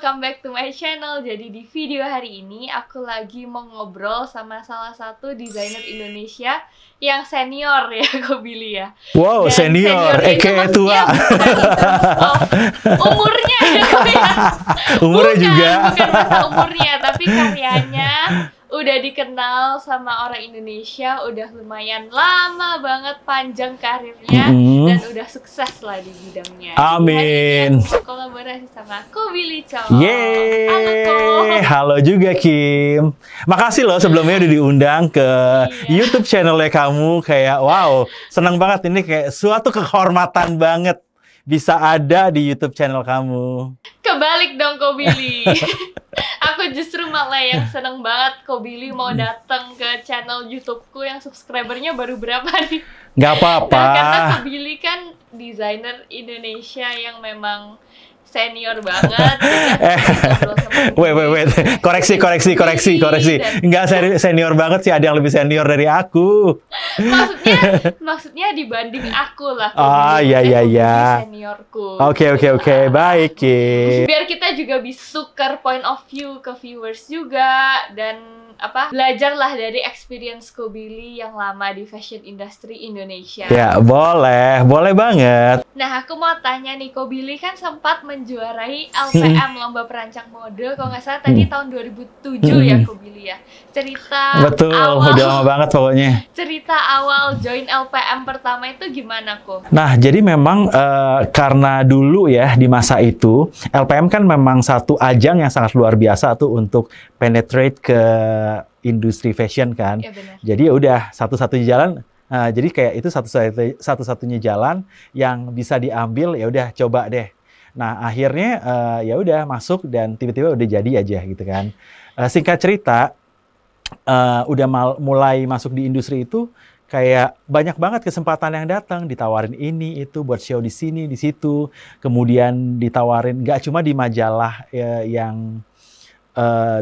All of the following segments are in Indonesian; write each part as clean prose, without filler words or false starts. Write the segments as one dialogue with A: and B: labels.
A: welcome back to my channel. Jadi di video hari ini aku lagi mau ngobrol sama salah satu desainer Indonesia yang senior ya, Kobili ya.
B: Wow,
A: Dan
B: senior,
A: seniornya itu
B: tua.
A: maksudnya bukan in terms of umurnya ya,
B: Umurnya juga.
A: Bukan masa umurnya, tapi karyanya udah dikenal sama orang Indonesia, udah lumayan lama banget, panjang karirnya, dan udah sukses lah di bidangnya.
B: Amin.
A: Jadi hari ini aku kolaborasi sama Kobili Chow.
B: Yeay,
A: Halo Ko.
B: halo juga Kim. Makasih loh sebelumnya udah diundang ke YouTube channelnya kamu. Kayak wow, senang banget, ini kayak suatu kehormatan banget bisa ada di YouTube channel kamu.
A: Kebalik dong Kobili. Aku justru malah yang seneng banget Kobili mau datang ke channel YouTubeku yang subscribernya baru berapa nih?
B: Gak apa-apa.
A: Nah, karena Kobili kan desainer Indonesia yang memang senior banget.
B: Wait. Koreksi. Enggak senior banget sih, ada yang lebih senior dari aku.
A: Maksudnya dibanding aku lah.
B: Ah, iya.
A: Seniorku.
B: Oke, baik, Kim.
A: Biar kita juga bisa tukar point of view ke viewers juga, dan belajarlah dari experience Kobili yang lama di fashion industry Indonesia.
B: Ya, boleh banget.
A: Nah, aku mau tanya nih, Kobili kan sempat menjuarai LPM, Lomba Perancang Mode, kalau nggak salah tadi tahun 2007 ya Kobili ya.
B: Betul, udah lama banget pokoknya.
A: Cerita awal join LPM pertama itu gimana kok?
B: Nah, jadi memang karena dulu ya di masa itu, LPM kan memang satu ajang yang sangat luar biasa tuh untuk penetrate ke industri fashion kan.
A: Ya, benar.
B: Jadi ya udah satu-satunya jalan. Jadi kayak itu satu-satunya jalan yang bisa diambil, ya udah coba deh. Nah akhirnya ya udah masuk dan tiba-tiba udah jadi aja gitu kan. Singkat cerita, udah mulai masuk di industri itu kayak banyak banget kesempatan yang datang, ditawarin ini itu buat show di sini di situ, kemudian ditawarin nggak cuma di majalah yang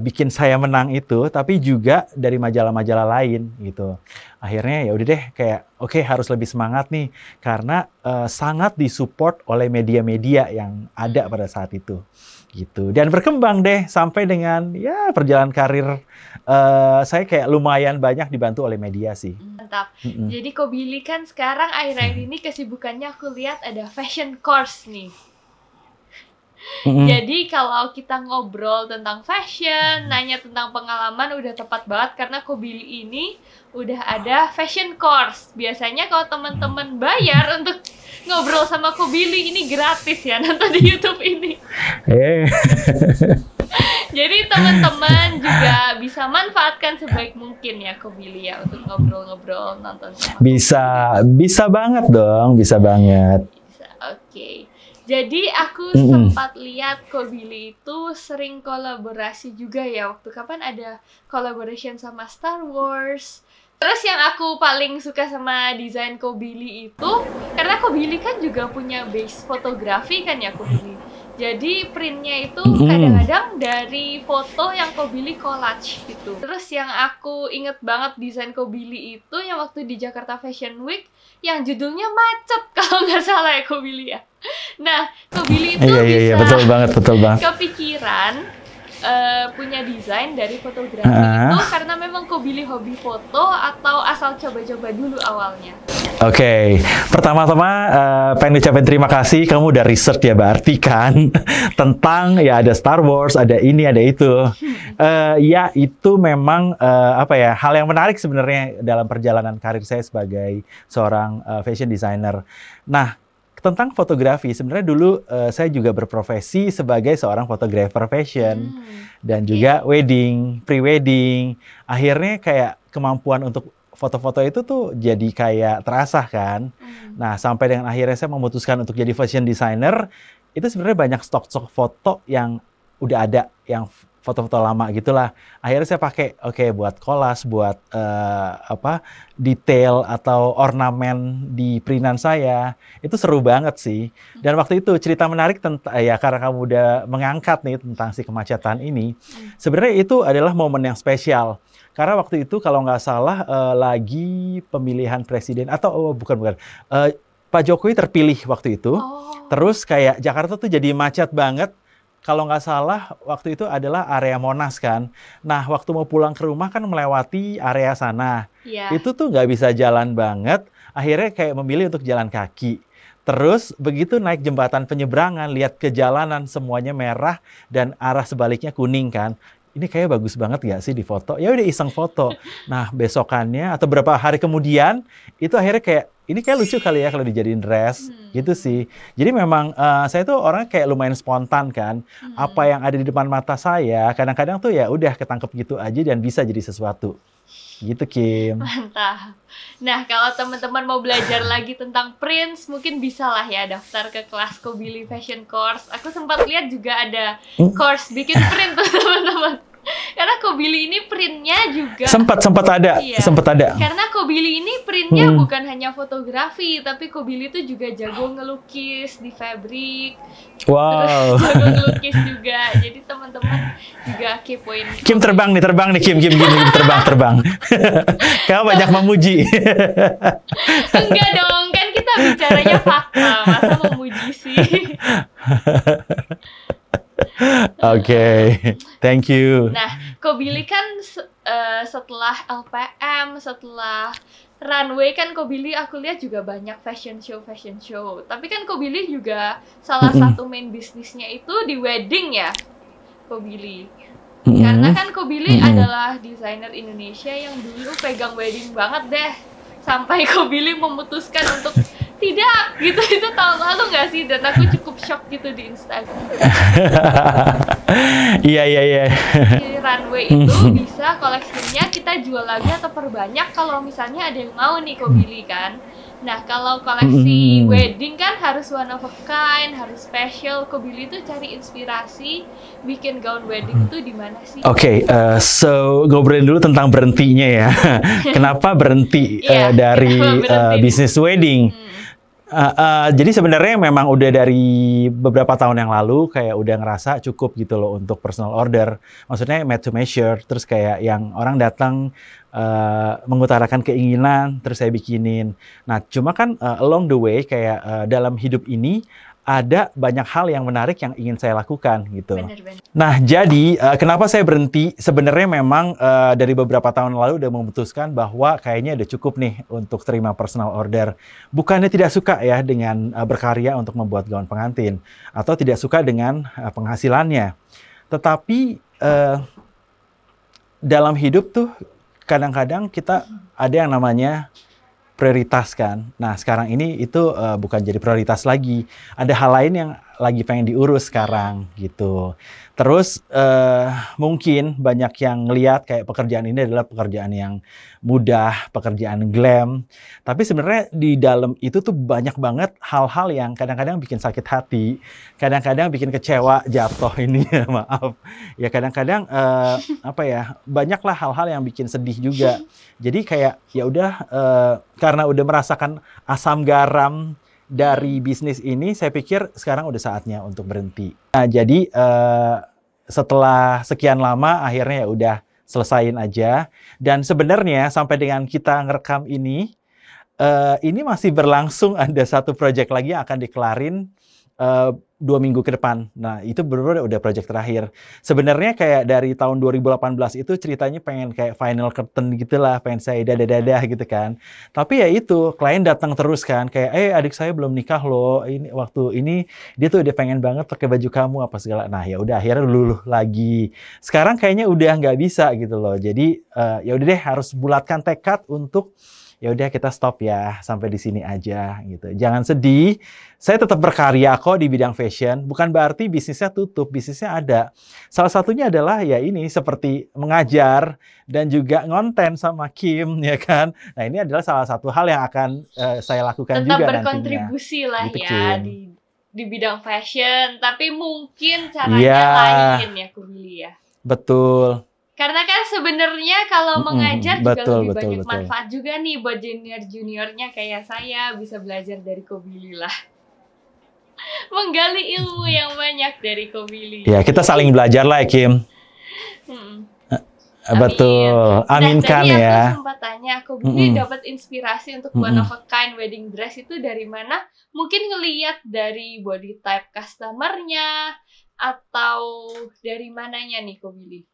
B: bikin saya menang itu, tapi juga dari majalah-majalah lain gitu. Akhirnya ya udah deh kayak oke, harus lebih semangat nih karena sangat disupport oleh media-media yang ada pada saat itu gitu. Dan berkembang deh sampai dengan ya perjalanan karir saya kayak lumayan banyak dibantu oleh media sih.
A: Mantap. Jadi Kobili kan sekarang akhir-akhir ini kesibukannya aku lihat ada fashion course nih. Jadi kalau kita ngobrol tentang fashion, nanya tentang pengalaman udah tepat banget karena Kobili ini udah ada fashion course. Biasanya kalau teman-teman bayar untuk ngobrol sama Kobili ini gratis ya nonton di YouTube ini. Jadi teman-teman juga bisa manfaatkan sebaik mungkin ya Kobili ya untuk ngobrol-ngobrol nonton sama
B: Bisa banget dong, bisa banget.
A: Oke. Jadi aku sempat lihat Kobili itu sering kolaborasi juga ya. Waktu kapan ada collaboration sama Star Wars. Terus yang aku paling suka sama desain Kobili itu karena Kobili kan juga punya base fotografi kan ya Kobili. Jadi printnya itu kadang-kadang dari foto yang Kobili collage gitu. Terus yang aku inget banget desain Kobili itu yang waktu di Jakarta Fashion Week yang judulnya Macet kalau nggak salah ya Kobili ya. Nah, Kobili itu bisa
B: betul banget.
A: kepikiran punya desain dari fotografi itu karena memang Kobili hobi foto atau asal coba-coba dulu awalnya?
B: Oke, pertama-tama pengen ucapin terima kasih, kamu udah research ya berarti kan tentang ya ada Star Wars, ada ini, ada itu. Ya itu memang hal yang menarik sebenarnya dalam perjalanan karir saya sebagai seorang fashion designer. Nah, tentang fotografi, sebenarnya dulu saya juga berprofesi sebagai seorang fotografer fashion dan juga pre-wedding. Akhirnya kayak kemampuan untuk foto-foto itu tuh jadi kayak terasah kan. Nah, sampai dengan akhirnya saya memutuskan untuk jadi fashion designer, itu sebenarnya banyak stok-stok foto yang udah ada, yang foto-foto lama gitulah. Akhirnya saya pakai buat collage, buat detail atau ornamen di printan saya. Itu seru banget sih. Dan waktu itu cerita menarik tentang ya karena kamu udah mengangkat nih tentang si kemacetan ini. Sebenarnya itu adalah momen yang spesial. Karena waktu itu kalau nggak salah lagi pemilihan presiden atau bukan Pak Jokowi terpilih waktu itu. Terus kayak Jakarta tuh jadi macet banget. kalau nggak salah waktu itu adalah area Monas kan. Nah, waktu mau pulang ke rumah kan melewati area sana.
A: Iya.
B: Itu tuh nggak bisa jalan banget, akhirnya kayak memilih untuk jalan kaki. Terus begitu naik jembatan penyeberangan, lihat ke jalanan semuanya merah dan arah sebaliknya kuning kan. Ini kayak bagus banget gak sih di foto? Ya udah iseng foto. Nah, besokannya atau beberapa hari kemudian itu akhirnya kayak ini kayak lucu kali ya kalau dijadiin dress gitu sih. Jadi memang saya tuh orang kayak lumayan spontan kan. Apa yang ada di depan mata saya kadang-kadang tuh ya udah ketangkep gitu aja dan bisa jadi sesuatu. Gitu, Kim.
A: Mantap. Nah, kalau teman-teman mau belajar lagi tentang prints, mungkin bisa lah ya daftar ke kelas Kobili Fashion Course. Aku sempat lihat juga ada course bikin print tuh teman-teman. Karena Kobili ini printnya juga
B: sempat ada.
A: Iya.
B: Sempat ada.
A: Karena Kobili ini printnya bukan hanya fotografi, tapi Kobili itu juga jago ngelukis di fabric.
B: Wow.
A: Terus jago ngelukis juga. Jadi teman-teman juga kepoin.
B: Kim terbang nih Kim terbang. Kamu banyak memuji.
A: Enggak dong, kan kita bicaranya fakta, masa memuji sih.
B: Oke, thank you.
A: Nah, Kobili kan setelah LPM, setelah runway kan Kobili aku lihat juga banyak fashion show. Tapi kan Kobili juga salah satu main bisnisnya itu di wedding ya, Kobili. Karena kan Kobili adalah desainer Indonesia yang dulu pegang wedding banget deh. Sampai Kobili memutuskan untuk tidak gitu, itu tahun lalu nggak sih? Dan aku cukup shock gitu di Instagram.
B: Iya.
A: Di runway itu bisa koleksinya kita jual lagi atau perbanyak kalau misalnya ada yang mau nih Kobili kan. Nah, kalau koleksi wedding kan harus one of a kind, harus special. Kobili itu cari inspirasi bikin gaun wedding itu di mana sih?
B: Oke, so ngobrolin dulu tentang berhentinya ya. Kenapa berhenti dari bisnis wedding? Jadi sebenarnya memang udah dari beberapa tahun yang lalu kayak udah ngerasa cukup gitu loh untuk personal order. Maksudnya made to measure, terus kayak yang orang datang mengutarakan keinginan, terus saya bikinin. Nah, cuma kan along the way kayak dalam hidup ini ada banyak hal yang menarik yang ingin saya lakukan gitu.
A: Bener.
B: Nah, jadi kenapa saya berhenti? Sebenarnya memang dari beberapa tahun lalu udah memutuskan bahwa kayaknya udah cukup nih untuk terima personal order. Bukannya tidak suka ya dengan berkarya untuk membuat gaun pengantin atau tidak suka dengan penghasilannya. Tetapi dalam hidup tuh kadang-kadang kita ada yang namanya prioritas kan. Nah, sekarang ini itu bukan jadi prioritas lagi. Ada hal lain yang lagi pengen diurus sekarang gitu. Terus mungkin banyak yang ngelihat kayak pekerjaan ini adalah pekerjaan yang mudah, pekerjaan glam. Tapi sebenarnya di dalam itu tuh banyak banget hal-hal yang kadang-kadang bikin sakit hati, kadang-kadang bikin kecewa, jatuh ini ya, maaf. Ya kadang-kadang banyaklah hal-hal yang bikin sedih juga. Jadi kayak ya udah karena udah merasakan asam garam dari bisnis ini, saya pikir sekarang udah saatnya untuk berhenti. Nah, jadi setelah sekian lama, akhirnya ya udah selesain aja. Dan sebenarnya sampai dengan kita ngerekam ini masih berlangsung ada satu project lagi yang akan dikelarin 2 minggu ke depan. Nah, itu benar-benar udah project terakhir. Sebenarnya kayak dari tahun 2018 itu ceritanya pengen kayak final curtain gitulah, pengen saya dadah-dadah gitu kan. Tapi ya itu, klien datang terus kan, kayak adik saya belum nikah loh. Ini waktu ini dia tuh udah pengen banget pakai baju kamu apa segala. Nah, ya udah akhirnya luluh lagi. Sekarang kayaknya udah nggak bisa gitu loh. Jadi ya udah deh harus bulatkan tekad untuk ya udah kita stop ya sampai di sini aja gitu. Jangan sedih. Saya tetap berkarya kok di bidang fashion. Bukan berarti bisnisnya tutup, bisnisnya ada. Salah satunya adalah ya ini seperti mengajar dan juga ngonten sama Kim ya kan. Nah, ini adalah salah satu hal yang akan saya lakukan
A: tetap
B: juga
A: berkontribusi
B: nantinya.
A: lah
B: gitu,
A: ya
B: Kim.
A: di bidang fashion, tapi mungkin caranya lain ya Kobili ya.
B: Betul.
A: Karena kan sebenarnya kalau mengajar juga lebih banyak
B: betul.
A: manfaat juga nih buat junior-juniornya kayak saya, bisa belajar dari Kobili lah. Menggali ilmu yang banyak dari Kobili.
B: Ya, kita saling belajar lah ya, Kim. Betul. Aminkan
A: nah, tadi
B: ya.
A: aku sempat tanya, Kobili dapat inspirasi untuk one of a kind wedding dress itu dari mana? Mungkin ngelihat dari body type customer-nya, atau dari mananya nih Ko Billy?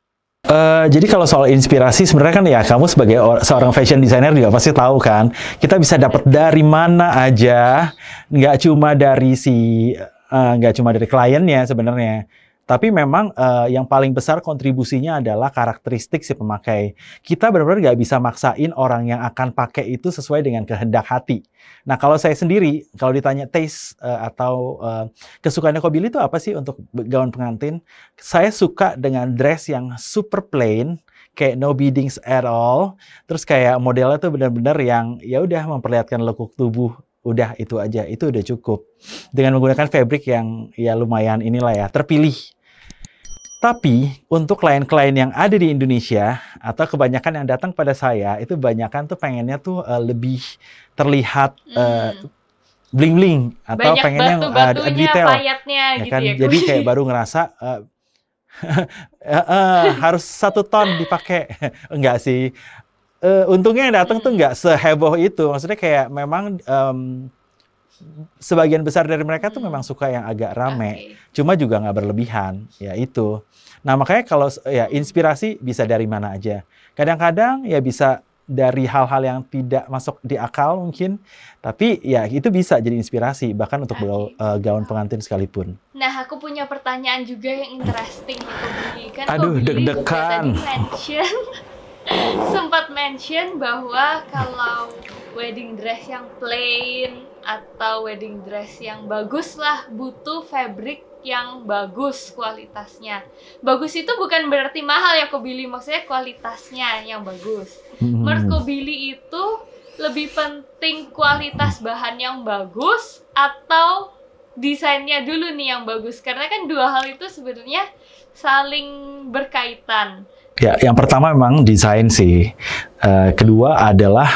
B: Jadi kalau soal inspirasi sebenarnya kan ya kamu sebagai seorang fashion designer juga pasti tahu kan, kita bisa dapat dari mana aja, nggak cuma dari kliennya sebenarnya. Tapi memang yang paling besar kontribusinya adalah karakteristik si pemakai. Kita benar-benar nggak bisa maksain orang yang akan pakai itu sesuai dengan kehendak hati. Nah, kalau saya sendiri, kalau ditanya taste atau kesukaannya Ko Billy itu apa sih untuk gaun pengantin? Saya suka dengan dress yang super plain, kayak no beadings at all. Terus kayak modelnya tuh benar-benar yang ya udah memperlihatkan lekuk tubuh. Udah itu aja, itu udah cukup. Dengan menggunakan fabric yang ya lumayan inilah ya, terpilih. Tapi untuk klien-klien yang ada di Indonesia atau kebanyakan yang datang pada saya itu banyakan tuh pengennya tuh lebih terlihat bling-bling atau
A: Banyak
B: pengennya
A: batu-batunya,
B: detail,
A: payatnya
B: ya
A: gitu
B: kan?
A: ya.
B: Jadi kayak baru ngerasa harus 1 ton dipakai. Enggak sih. Untungnya yang datang tuh nggak seheboh itu. Maksudnya kayak memang sebagian besar dari mereka tuh memang suka yang agak rame, cuma juga nggak berlebihan, ya itu. Nah makanya kalau ya inspirasi bisa dari mana aja. Kadang-kadang ya bisa dari hal-hal yang tidak masuk di akal mungkin, tapi ya itu bisa jadi inspirasi bahkan untuk gaun pengantin sekalipun.
A: Nah aku punya pertanyaan juga yang interesting nih Ko Billy. Kan
B: Aduh,
A: Ko Billy
B: deg-degan.
A: tadi sempat mention bahwa kalau wedding dress yang plain atau wedding dress yang bagus lah butuh fabric yang bagus kualitasnya. Bagus itu bukan berarti mahal ya Ko Billy, maksudnya kualitasnya yang bagus. Menurut Ko Billy itu lebih penting kualitas bahan yang bagus atau desainnya dulu nih yang bagus? Karena kan dua hal itu sebenarnya saling berkaitan.
B: Ya, yang pertama memang desain sih. Kedua adalah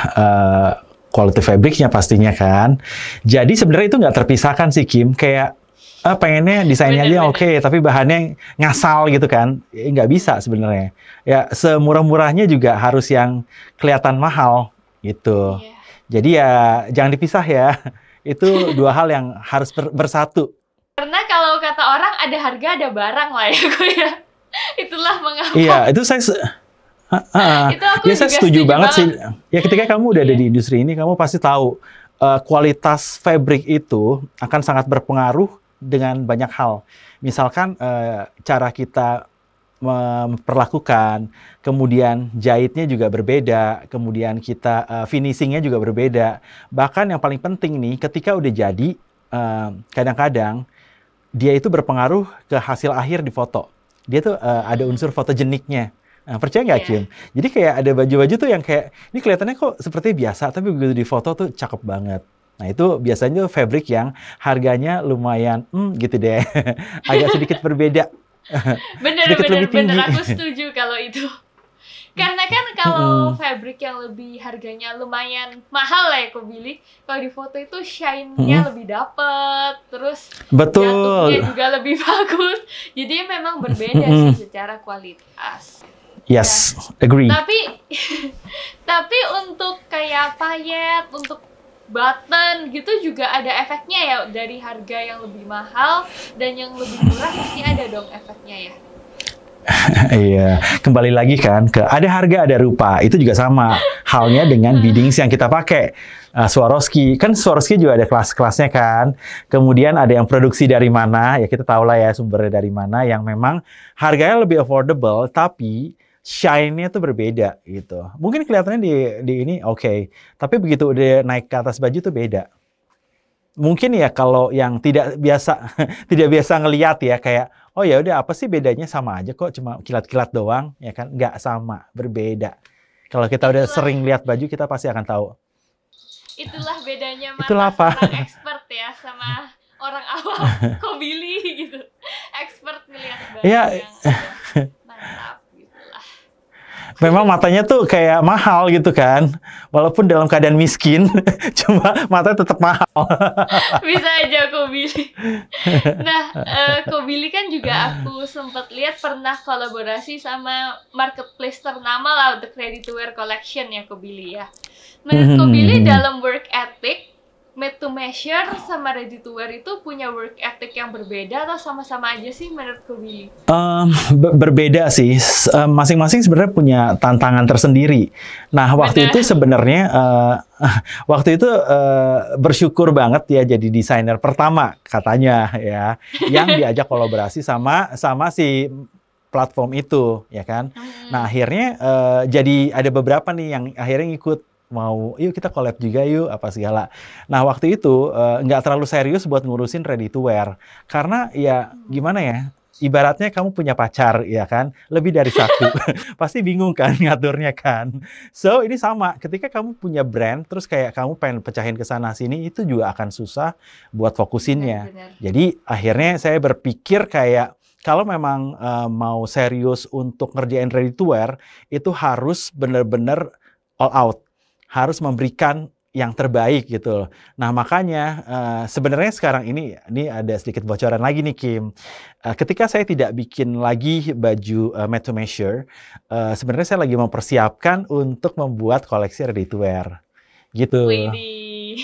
B: quality fabricnya pastinya kan. Jadi sebenarnya itu nggak terpisahkan sih Kim. Kayak pengennya desainnya aja oke, tapi bahannya ngasal gitu kan. Nggak bisa sebenarnya. Ya semurah-murahnya juga harus yang kelihatan mahal gitu. Yeah. Jadi ya jangan dipisah ya. Itu dua hal yang harus bersatu.
A: Karena kalau kata orang ada harga ada barang lah ya Ko ya. Itulah mengapa.
B: Iya, itu saya setuju banget sih. Ya ketika kamu udah ada di industri ini, kamu pasti tahu kualitas fabric itu akan sangat berpengaruh dengan banyak hal. Misalkan cara kita memperlakukan, kemudian jahitnya juga berbeda, kemudian kita finishingnya juga berbeda. Bahkan yang paling penting nih, ketika udah jadi, kadang-kadang dia itu berpengaruh ke hasil akhir di foto. Dia tuh ada unsur fotogeniknya. Nah, percaya nggak Kim? Jadi kayak ada baju-baju tuh yang kayak, ini kelihatannya kok seperti biasa, tapi begitu di foto tuh cakep banget. Nah itu biasanya fabric yang harganya lumayan, gitu deh, agak sedikit berbeda.
A: Bener, aku setuju kalau itu. Karena kan kalau fabric yang lebih harganya lumayan mahal lah ya Ko Billy, kalau di foto itu shine-nya lebih dapet, terus jatuhnya juga lebih bagus. Jadi memang berbeda sih secara kualitas.
B: Yes, agree.
A: Tapi untuk kayak payet, untuk button gitu juga ada efeknya ya, dari harga yang lebih mahal dan yang lebih murah pasti ada dong efeknya ya.
B: Iya, kembali lagi kan ke ada harga ada rupa, itu juga sama halnya dengan beadings yang kita pakai. Swarovski, kan Swarovski juga ada kelas-kelasnya kan. Kemudian ada yang produksi dari mana, ya kita tahu lah ya sumbernya dari mana, yang memang harganya lebih affordable, tapi shine-nya tuh berbeda gitu. Mungkin kelihatannya di ini oke, tapi begitu udah naik ke atas baju tuh beda. Mungkin ya kalau yang tidak biasa ngelihat ya kayak oh ya udah apa sih bedanya, sama aja kok, cuma kilat-kilat doang ya kan, nggak sama, berbeda. Kalau kita udah sering lihat baju kita pasti akan tahu.
A: Itulah bedanya mata orang expert ya sama orang awam, Ko Billy gitu. Expert ngelihat baju yang mantap.
B: Memang matanya tuh kayak mahal gitu kan, walaupun dalam keadaan miskin, cuma matanya tetap mahal.
A: Bisa aja Ko Billy. Nah, Ko Billy kan juga aku sempat lihat pernah kolaborasi sama marketplace ternama lah untuk ready to wear collection ya Ko Billy ya. Menurut Ko Billy dalam work ethic made to measure sama ready to wear itu punya work ethic yang berbeda atau sama-sama aja sih menurut Ko Billy?
B: Berbeda sih, masing-masing sebenarnya punya tantangan tersendiri. Nah, waktu itu sebenarnya bersyukur banget ya jadi desainer pertama katanya ya, yang diajak kolaborasi sama si platform itu, ya kan? Nah, akhirnya jadi ada beberapa nih yang akhirnya ngikut, mau yuk kita collab juga yuk apa segala. Nah, waktu itu nggak terlalu serius buat ngurusin ready to wear, karena ya gimana ya, ibaratnya kamu punya pacar ya kan, lebih dari satu, pasti bingung kan ngaturnya kan. So ini sama, ketika kamu punya brand terus kayak kamu pengen pecahin ke sana sini, itu juga akan susah buat fokusinnya.
A: Benar.
B: Jadi akhirnya saya berpikir kayak kalau memang mau serius untuk ngerjain ready to wear, itu harus benar-benar all out, harus memberikan yang terbaik gitu loh. Nah, makanya sebenarnya sekarang ini ada sedikit bocoran lagi nih, Kim. Ketika saya tidak bikin lagi baju made to measure, sebenarnya saya lagi mempersiapkan untuk membuat koleksi ready to wear. Gitu.
A: Widih.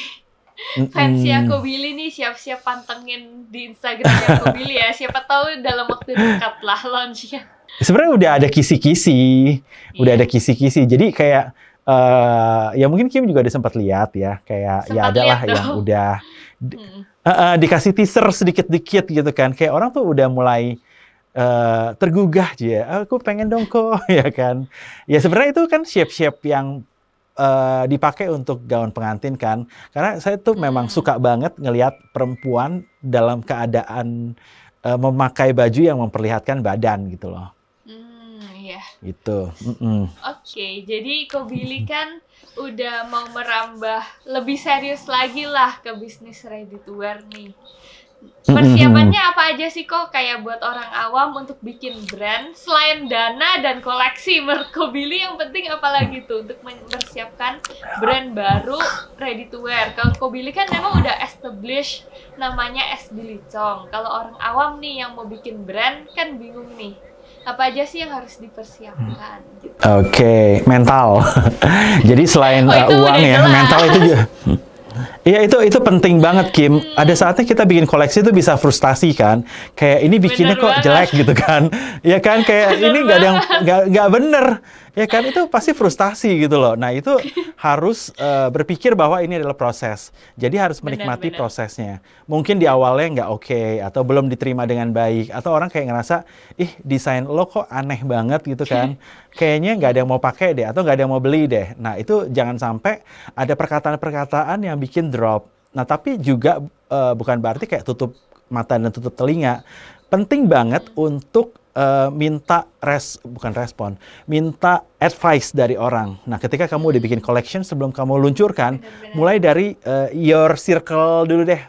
A: Fansnya Ko Billy nih siap-siap pantengin di Instagramnya Ko Billy ya. Siapa tahu dalam waktu dekat lah launchnya.
B: Sebenarnya udah ada kisi-kisi. Jadi kayak ya mungkin Kim juga udah sempat lihat ya, kayak ya adalah yang udah dikasih teaser sedikit-dikit gitu kan, kayak orang tuh udah mulai tergugah aja, aku pengen dong kok, ya kan. Ya sebenarnya itu kan shape-shape yang dipakai untuk gaun pengantin kan, karena saya tuh memang suka banget ngelihat perempuan dalam keadaan memakai baju yang memperlihatkan badan gitu loh. Gitu.
A: Oke, jadi Ko Billy kan udah mau merambah lebih serius lagi lah ke bisnis ready to wear nih. Persiapannya apa aja sih kok kayak buat orang awam untuk bikin brand selain dana dan koleksi? Menurut Ko Billy yang penting apalagi tuh untuk mempersiapkan brand baru ready to wear? Kalau Ko Billy kan memang udah establish namanya S Billy Chong. Kalau orang awam nih yang mau bikin brand kan bingung nih. Apa aja sih yang harus dipersiapkan? Gitu.
B: Oke, mental. Jadi selain uang ya, mental itu juga. Iya, itu penting banget, Kim. Ada saatnya kita bikin koleksi itu bisa frustasi kan. Kayak ini bikinnya kok jelek gitu kan. Ya kan, kayak ini nggak ada yang nggak bener. Ya kan, itu pasti frustasi gitu loh. Nah, itu harus berpikir bahwa ini adalah proses. Jadi harus menikmati prosesnya. Mungkin di awalnya nggak oke, atau belum diterima dengan baik, atau orang kayak ngerasa, ih desain lo kok aneh banget gitu kan. Kayaknya nggak ada yang mau pakai deh, atau nggak ada yang mau beli deh. Nah, itu jangan sampai ada perkataan-perkataan yang bikin drop. Nah, tapi juga bukan berarti kayak tutup mata dan tutup telinga. Penting banget untuk minta minta advice dari orang. Nah, ketika kamu udah bikin collection, sebelum kamu luncurkan, mulai dari your circle dulu deh,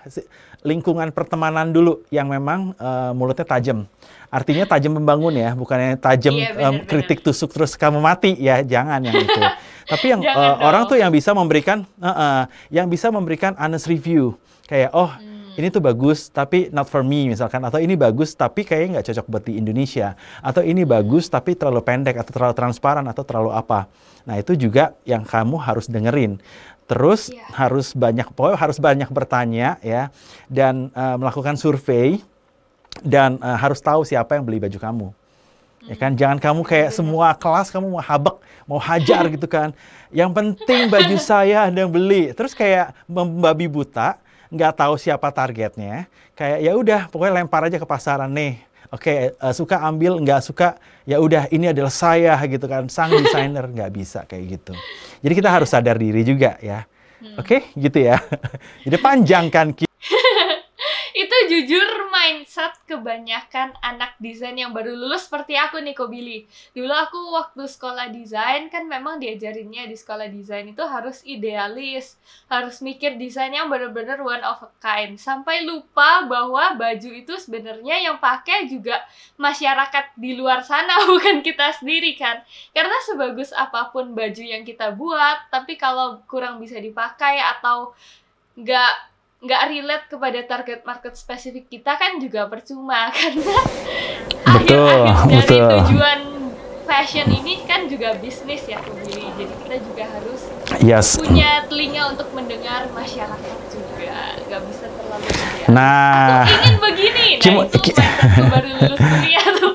B: lingkungan pertemanan dulu yang memang mulutnya tajam. Artinya tajam membangun ya, bukannya tajam kritik tusuk terus kamu mati ya, jangan yang itu. Tapi yang orang tuh yang bisa memberikan honest review, kayak ini tuh bagus tapi not for me misalkan, atau ini bagus tapi kayaknya nggak cocok buat di Indonesia, atau ini bagus tapi terlalu pendek atau terlalu transparan atau terlalu apa. Nah, itu juga yang kamu harus dengerin. Terus harus banyak bertanya ya, dan melakukan survei, dan harus tahu siapa yang beli baju kamu. Ya kan, jangan kamu kayak semua kelas kamu mau habek, mau hajar gitu kan. Yang penting baju saya ada yang beli. Terus kayak membabi buta, nggak tahu siapa targetnya, kayak ya udah pokoknya lempar aja ke pasaran nih. Oke, suka ambil, nggak suka ya udah ini adalah saya gitu kan, sang desainer. Nggak bisa kayak gitu. Jadi kita harus sadar diri juga ya. Oke, gitu ya. Jadi panjang kan.
A: Itu jujur mindset kebanyakan anak desain yang baru lulus seperti aku nih, Ko Billy. Dulu aku waktu sekolah desain kan memang diajarinnya di sekolah desain itu harus idealis, harus mikir desain yang benar-benar one of a kind, sampai lupa bahwa baju itu sebenarnya yang pakai juga masyarakat di luar sana, bukan kita sendiri kan. Karena sebagus apapun baju yang kita buat, tapi kalau kurang bisa dipakai atau nggak relate kepada target market spesifik kita kan juga percuma, karena akhir-akhir dari tujuan fashion ini kan juga bisnis ya, Ko Billy. Jadi kita juga harus punya telinga untuk mendengar masyarakat juga. nggak bisa terlalu idealis.
B: Nah,
A: Aku ingin begini. Nah,
B: Kim,
A: itu mindsetku baru lulus kuliah tuh.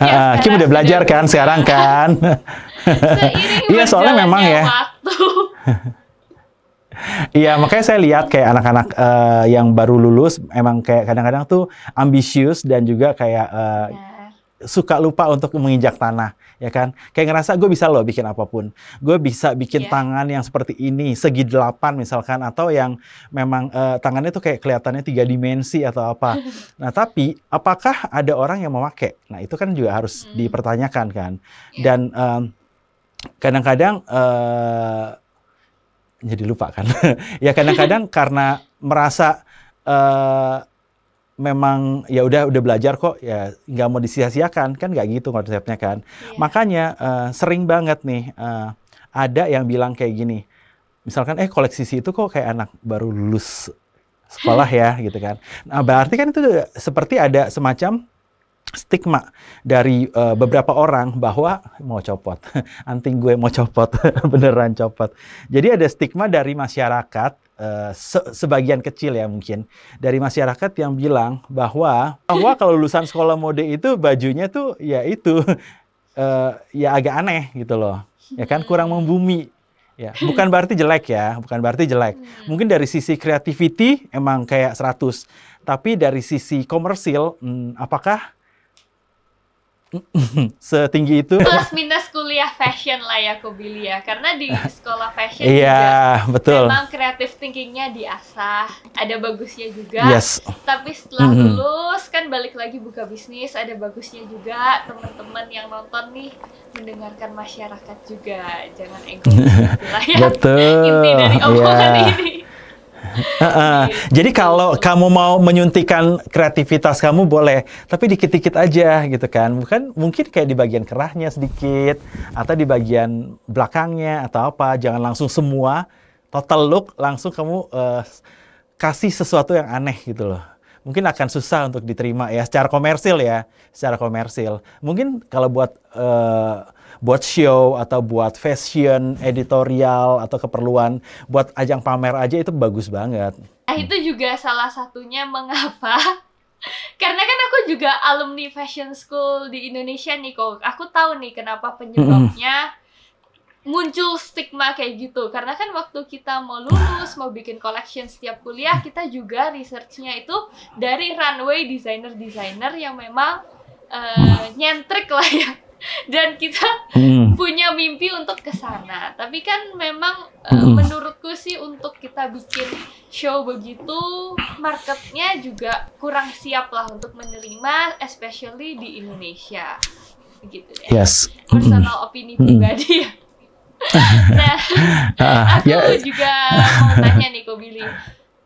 A: Ya,
B: Kim
A: sekarang
B: udah belajar
A: sudah
B: kan
A: berubah.
B: sekarang kan?
A: Seiring
B: Iya, soalnya memang
A: berjalannya
B: ya.
A: waktu.
B: Iya, makanya saya lihat kayak anak-anak yang baru lulus emang kayak kadang-kadang tuh ambisius dan juga kayak
A: Benar.
B: suka lupa untuk menginjak tanah, ya kan? Kayak ngerasa gue bisa loh bikin apapun. Gue bisa bikin
A: Iya.
B: tangan yang seperti ini, segi 8 misalkan, atau yang memang tangannya tuh kayak kelihatannya 3 dimensi atau apa. Nah, tapi apakah ada orang yang memakai? Nah, itu kan juga harus dipertanyakan kan.
A: Iya.
B: Dan kadang-kadang jadi lupa kan. Ya kadang-kadang karena merasa memang ya udah belajar kok, ya nggak mau disia-siakan kan, nggak gitu konsepnya kan.
A: Iya.
B: Makanya sering banget nih ada yang bilang kayak gini, misalkan koleksi si itu kok kayak anak baru lulus sekolah ya gitu kan. Nah berarti kan itu seperti ada semacam stigma dari beberapa orang bahwa mau copot, anting gue mau copot, beneran copot. Jadi ada stigma dari masyarakat, sebagian kecil ya mungkin, dari masyarakat yang bilang bahwa kalau lulusan sekolah mode itu bajunya tuh ya itu, ya agak aneh gitu loh, ya kan, kurang membumi. Ya, bukan berarti jelek ya, bukan berarti jelek. Mungkin dari sisi creativity emang kayak 100, tapi dari sisi komersil, apakah setinggi itu?
A: Plus minus kuliah fashion lah ya Kobili ya, karena di sekolah fashion
B: Iya,
A: juga
B: betul.
A: memang creative thinkingnya diasah, ada bagusnya juga.
B: Yes.
A: Tapi setelah lulus kan balik lagi buka bisnis, ada bagusnya juga. Teman-teman yang nonton nih mendengarkan masyarakat juga, jangan egois gitu lah ya.
B: Betul.
A: Inti dari omongan
B: Iya.
A: ini.
B: Jadi kalau kamu mau menyuntikkan kreativitas kamu boleh, tapi dikit-dikit aja gitu kan. Bukan mungkin kayak di bagian kerahnya sedikit, atau di bagian belakangnya atau apa. Jangan langsung semua total look langsung kamu kasih sesuatu yang aneh gitu loh. Mungkin akan susah untuk diterima ya secara komersil ya, secara komersil. Mungkin kalau buat show atau buat fashion, editorial atau keperluan buat ajang pamer aja itu bagus banget.
A: Nah itu juga salah satunya mengapa. Karena kan aku juga alumni fashion school di Indonesia nih kok. Aku tahu nih kenapa penyebabnya muncul stigma kayak gitu. Karena kan waktu kita mau lulus, mau bikin collection setiap kuliah, kita juga researchnya itu dari runway desainer-desainer yang memang nyentrik lah ya. Dan kita punya mimpi untuk ke sana. Tapi kan memang menurutku sih untuk kita bikin show begitu, marketnya juga kurang siap lah untuk menerima, especially di Indonesia. Begitu ya.
B: Yes.
A: Personal opini pribadi ya. Nah, aku juga mau tanya nih Kobili.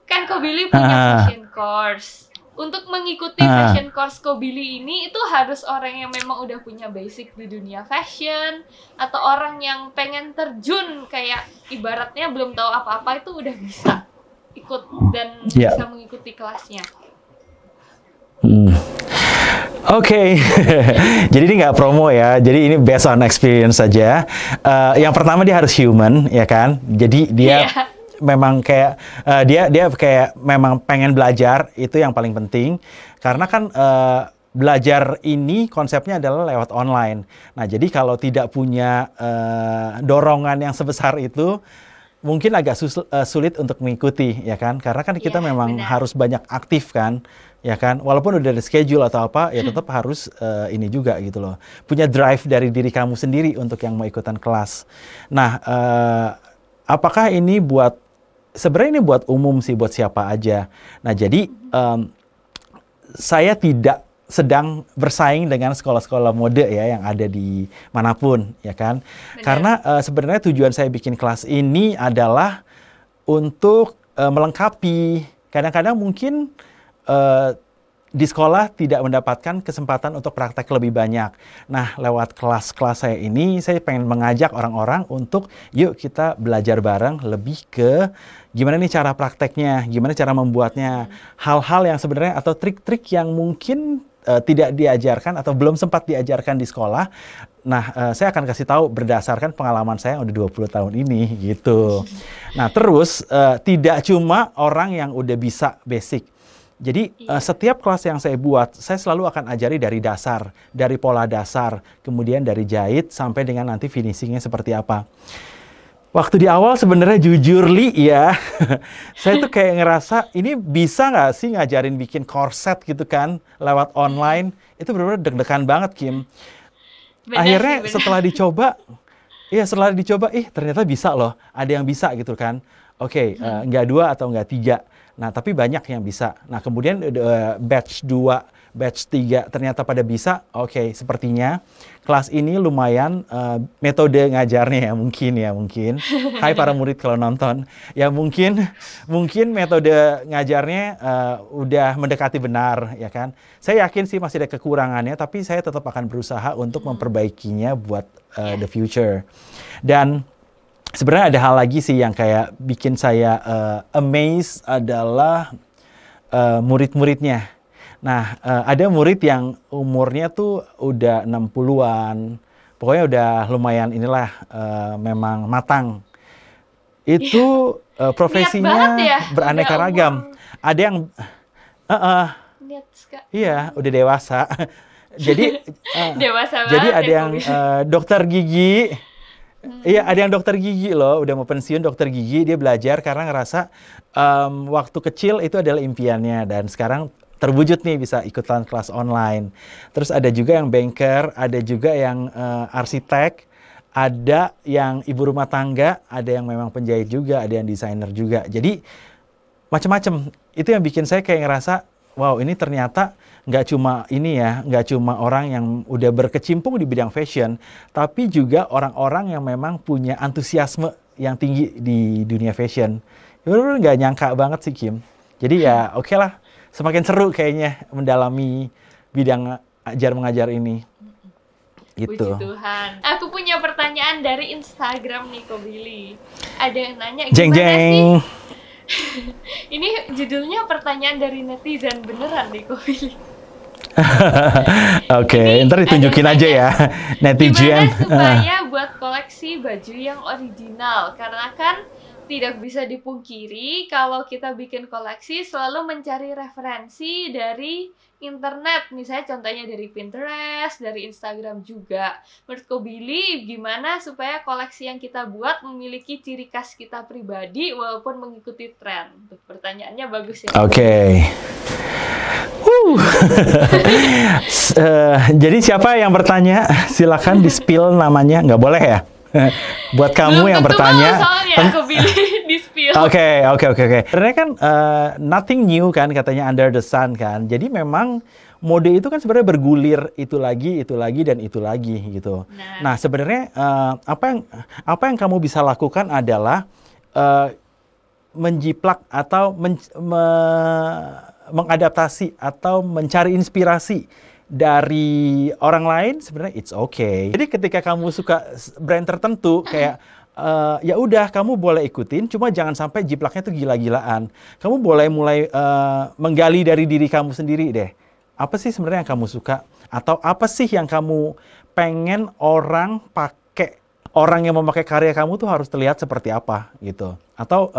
A: Kan Kobili punya fashion course. Untuk mengikuti fashion course Kobili ini itu harus orang yang memang udah punya basic di dunia fashion, atau orang yang pengen terjun kayak ibaratnya belum tahu apa-apa itu udah bisa ikut dan bisa mengikuti kelasnya.
B: Oke. Jadi ini nggak promo ya, jadi ini based on experience saja. Yang pertama dia harus human ya kan, jadi dia memang kayak dia kayak memang pengen belajar, itu yang paling penting. Karena kan belajar ini konsepnya adalah lewat online. Nah, jadi kalau tidak punya dorongan yang sebesar itu, mungkin agak sulit untuk mengikuti, ya kan? Karena kan kita memang harus banyak aktif kan, ya kan? Walaupun udah ada schedule atau apa, ya tetap harus ini juga gitu loh. Punya drive dari diri kamu sendiri untuk yang mau ikutan kelas. Nah, apakah ini sebenarnya ini buat umum sih, buat siapa aja. Nah, jadi saya tidak sedang bersaing dengan sekolah-sekolah mode ya yang ada di manapun, ya kan? Benar. Karena sebenarnya tujuan saya bikin kelas ini adalah untuk melengkapi. Kadang-kadang mungkin di sekolah tidak mendapatkan kesempatan untuk praktek lebih banyak. Nah, lewat kelas-kelas saya ini, saya pengen mengajak orang-orang untuk yuk kita belajar bareng lebih ke gimana nih cara prakteknya, gimana cara membuatnya, hal-hal yang sebenarnya atau trik-trik yang mungkin tidak diajarkan atau belum sempat diajarkan di sekolah. Nah, saya akan kasih tahu berdasarkan pengalaman saya yang udah 20 tahun ini gitu. Nah, terus tidak cuma orang yang udah bisa basic. Jadi setiap kelas yang saya buat, saya selalu akan ajari dari dasar, dari pola dasar, kemudian dari jahit sampai dengan nanti finishingnya seperti apa. Waktu di awal sebenarnya jujur Li ya, saya tuh kayak ngerasa ini bisa nggak sih ngajarin bikin korset gitu kan lewat online. Itu benar-benar deg-degan banget Kim. Akhirnya setelah dicoba, ternyata bisa loh. Ada yang bisa gitu kan. Oke, nggak 2 atau nggak 3. Nah, tapi banyak yang bisa. Nah, kemudian batch 2, batch 3 ternyata pada bisa. Oke, sepertinya kelas ini lumayan metode ngajarnya ya mungkin. Hai para murid kalau nonton. Ya mungkin metode ngajarnya udah mendekati benar ya kan. Saya yakin sih masih ada kekurangannya, tapi saya tetap akan berusaha untuk memperbaikinya buat the future. Dan sebenarnya ada hal lagi sih yang kayak bikin saya amazed adalah murid-muridnya. Nah, ada murid yang umurnya tuh udah 60-an. Pokoknya udah lumayan inilah memang matang. Itu profesinya beraneka ragam. Ada yang iya, udah dewasa. Jadi
A: dewasa
B: jadi
A: banget
B: ada yang dokter gigi. Iya, ada yang dokter gigi loh, udah mau pensiun dokter gigi, dia belajar karena ngerasa waktu kecil itu adalah impiannya dan sekarang terwujud nih bisa ikutan kelas online. Terus ada juga yang banker, ada juga yang arsitek, ada yang ibu rumah tangga, ada yang memang penjahit juga, ada yang desainer juga. Jadi macam-macam. Itu yang bikin saya kayak ngerasa, wow ini ternyata nggak cuma orang yang udah berkecimpung di bidang fashion, tapi juga orang-orang yang memang punya antusiasme yang tinggi di dunia fashion. Bener-bener nggak nyangka banget sih Kim. Jadi ya oke lah. Semakin seru kayaknya mendalami bidang ajar mengajar ini. Gitu.
A: Puji Tuhan. Aku punya pertanyaan dari Instagram nih Ko Billy. Ada yang nanya
B: Jeng
A: gimana
B: jeng.
A: sih? Ini judulnya pertanyaan dari netizen beneran nih Ko Billy.
B: Oke, ntar ditunjukin aja ya netizen.
A: Gimana supaya buat koleksi baju yang original? Karena kan tidak bisa dipungkiri kalau kita bikin koleksi selalu mencari referensi dari internet. Misalnya contohnya dari Pinterest, dari Instagram juga. Menurut Ko Billy, gimana supaya koleksi yang kita buat memiliki ciri khas kita pribadi walaupun mengikuti tren? Pertanyaannya bagus ya.
B: Oke. Jadi siapa yang bertanya? Silakan di-spill namanya. Nggak boleh ya? Buat kamu yang bertanya.
A: Soalnya aku pilih di-spill.
B: Oke. Sebenarnya kan nothing new kan katanya under the sun kan. Jadi memang mode itu kan sebenarnya bergulir itu lagi dan itu lagi gitu. Nah sebenarnya apa yang kamu bisa lakukan adalah menjiplak atau mengadaptasi atau mencari inspirasi dari orang lain. Sebenarnya it's okay. Jadi ketika kamu suka brand tertentu kayak ya udah kamu boleh ikutin, cuma jangan sampai jiplaknya tuh gila-gilaan. Kamu boleh mulai menggali dari diri kamu sendiri deh. Apa sih sebenarnya yang kamu suka? Atau apa sih yang kamu pengen orang pakai? Orang yang memakai karya kamu tuh harus terlihat seperti apa gitu. Atau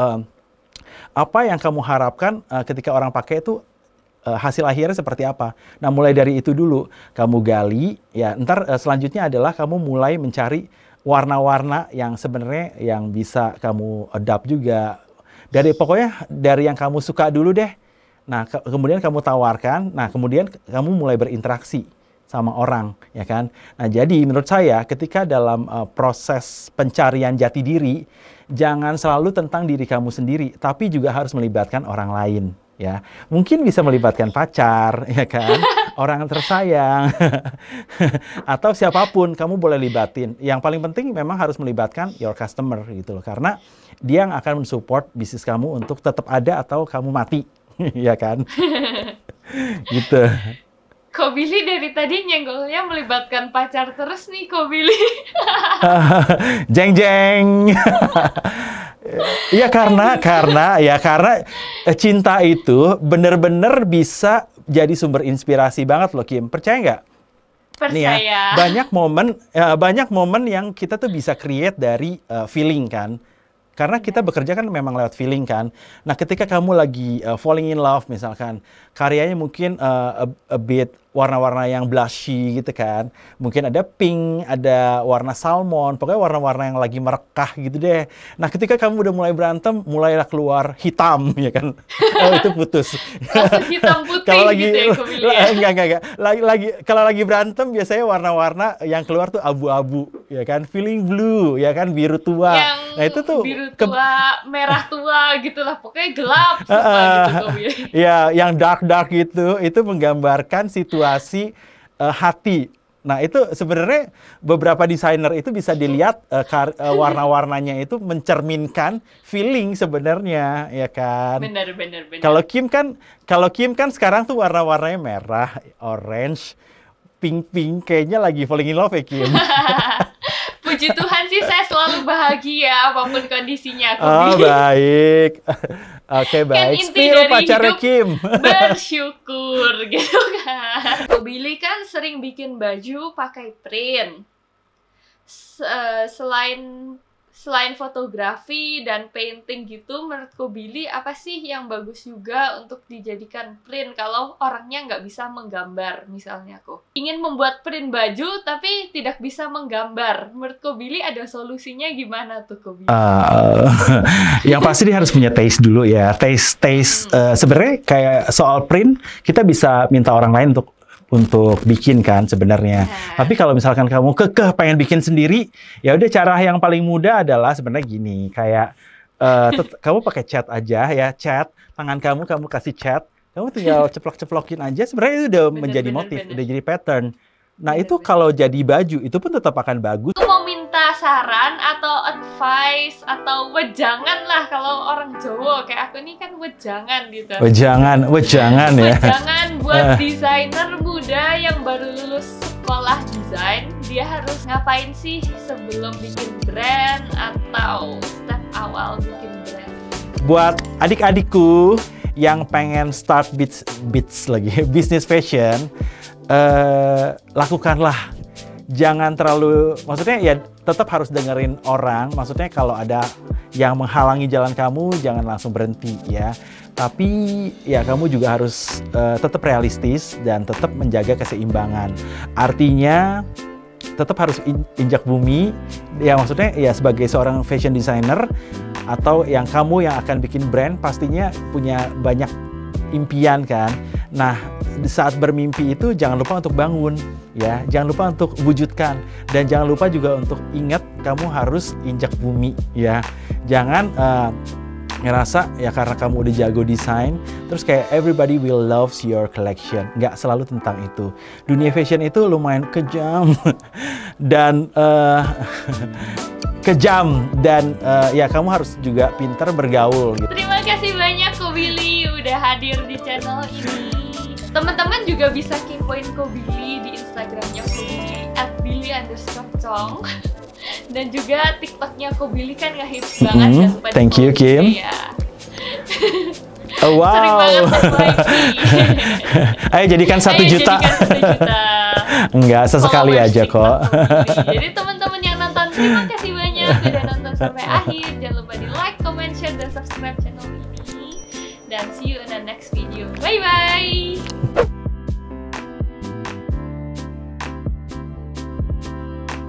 B: apa yang kamu harapkan ketika orang pakai itu hasil akhirnya seperti apa. Nah, mulai dari itu dulu kamu gali, ya ntar selanjutnya adalah kamu mulai mencari warna-warna yang sebenarnya yang bisa kamu adapt juga. Pokoknya dari yang kamu suka dulu deh. Nah, kemudian kamu tawarkan, nah kemudian kamu mulai berinteraksi sama orang, ya kan? Nah, jadi menurut saya ketika dalam proses pencarian jati diri, jangan selalu tentang diri kamu sendiri, tapi juga harus melibatkan orang lain. Ya, mungkin bisa melibatkan pacar, ya kan, orang tersayang, atau siapapun kamu boleh libatin. Yang paling penting memang harus melibatkan your customer gitu loh, karena dia yang akan mensupport bisnis kamu untuk tetap ada atau kamu mati, ya kan, gitu.
A: Ko Billy dari tadi nyenggolnya melibatkan pacar terus nih Ko Billy.
B: Jeng jeng. Iya karena cinta itu benar-benar bisa jadi sumber inspirasi banget loh, Kim. Percaya nggak? Nih ya,
A: Percaya.
B: banyak momen yang kita tuh bisa create dari feeling kan. Karena kita bekerja kan memang lewat feeling kan. Nah, ketika kamu lagi falling in love misalkan, karyanya mungkin a bit warna-warna yang blushy gitu kan. Mungkin ada pink, ada warna salmon, pokoknya warna-warna yang lagi merekah gitu deh. Nah, ketika kamu udah mulai berantem, mulailah keluar hitam ya kan. Oh, itu putus.
A: Langsung hitam putih
B: Kalau lagi
A: gitu ya aku bilang.
B: enggak. Kalau lagi berantem biasanya warna-warna yang keluar tuh abu-abu ya kan, feeling blue ya kan, biru tua.
A: Yang
B: Nah, itu tuh
A: biru tua, merah tua gitu lah. Pokoknya gelap semua gitu aku bilang.
B: ya, yang dark itu menggambarkan situasi hati. Nah, itu sebenarnya beberapa desainer itu bisa dilihat warna-warnanya itu mencerminkan feeling sebenarnya, ya kan?
A: Benar.
B: Kalau Kim kan sekarang tuh warna-warnanya merah, orange, pink, kayaknya lagi falling in love ya, Kim.
A: Puji Tuhan sih saya selalu bahagia apapun kondisinya aku
B: Oh,
A: bilang.
B: baik. Oke,
A: Kan
B: baik.
A: inti
B: Spill
A: dari
B: pacarnya
A: hidup
B: Kim.
A: bersyukur gitu kan. Ko Billy kan sering bikin baju pakai print. Selain fotografi dan painting gitu, menurut Ko Billy apa sih yang bagus juga untuk dijadikan print kalau orangnya nggak bisa menggambar? Misalnya aku ingin membuat print baju tapi tidak bisa menggambar. Menurut Ko Billy ada solusinya gimana tuh, Ko Billy?
B: Yang pasti dia harus punya taste dulu ya. Taste. Sebenarnya kayak soal print, kita bisa minta orang lain untuk bikin kan sebenarnya. Tapi kalau misalkan kamu pengen bikin sendiri, ya udah, cara yang paling mudah adalah sebenarnya gini, kayak kamu pakai cat aja ya, cat tangan kamu kasih cat, kamu tinggal ceplok-ceplokin aja, sebenarnya itu udah menjadi motif, udah jadi pattern. Nah, itu kalau jadi baju itu pun tetap akan bagus.
A: Aku mau minta saran atau advice atau wejangan lah, kalau orang Jawa kayak aku nih kan wejangan gitu.
B: Wejangan ya.
A: Wejangan buat desainer muda yang baru lulus sekolah desain, dia harus ngapain sih sebelum bikin brand atau step awal bikin brand?
B: Buat adik-adikku yang pengen start bisnis fashion, lakukanlah. Jangan terlalu, maksudnya ya tetap harus dengerin orang. Maksudnya kalau ada yang menghalangi jalan kamu, jangan langsung berhenti ya. Tapi ya kamu juga harus tetap realistis dan tetap menjaga keseimbangan. Artinya tetap harus injak bumi. Ya maksudnya ya sebagai seorang fashion designer atau yang kamu yang akan bikin brand, pastinya punya banyak impian kan. Nah, di saat bermimpi itu jangan lupa untuk bangun ya, jangan lupa untuk wujudkan, dan jangan lupa juga untuk ingat kamu harus injak bumi ya. Jangan ngerasa ya karena kamu udah jago desain terus kayak everybody will loves your collection. Nggak selalu tentang itu. Dunia fashion itu lumayan kejam dan ya kamu harus juga pintar bergaul gitu.
A: Terima kasih banyak Ko Billy udah hadir di channel ini. Teman-teman juga bisa kepoin Ko Billy di Instagramnya Ko Billy @billy_chong. Dan juga TikToknya Ko Billy kan ngehits banget, jangan lupa
B: thank you, Kim.
A: Ya.
B: Oh, wow.
A: Sering banget
B: Ayo jadikan 1 juta. Enggak, sesekali aja kok.
A: Jadi teman-teman yang nonton, terima kasih banyak udah nonton sampai akhir. Jangan lupa di like, comment, share, dan subscribe channel ini. Dan see you in the next video. Bye-bye!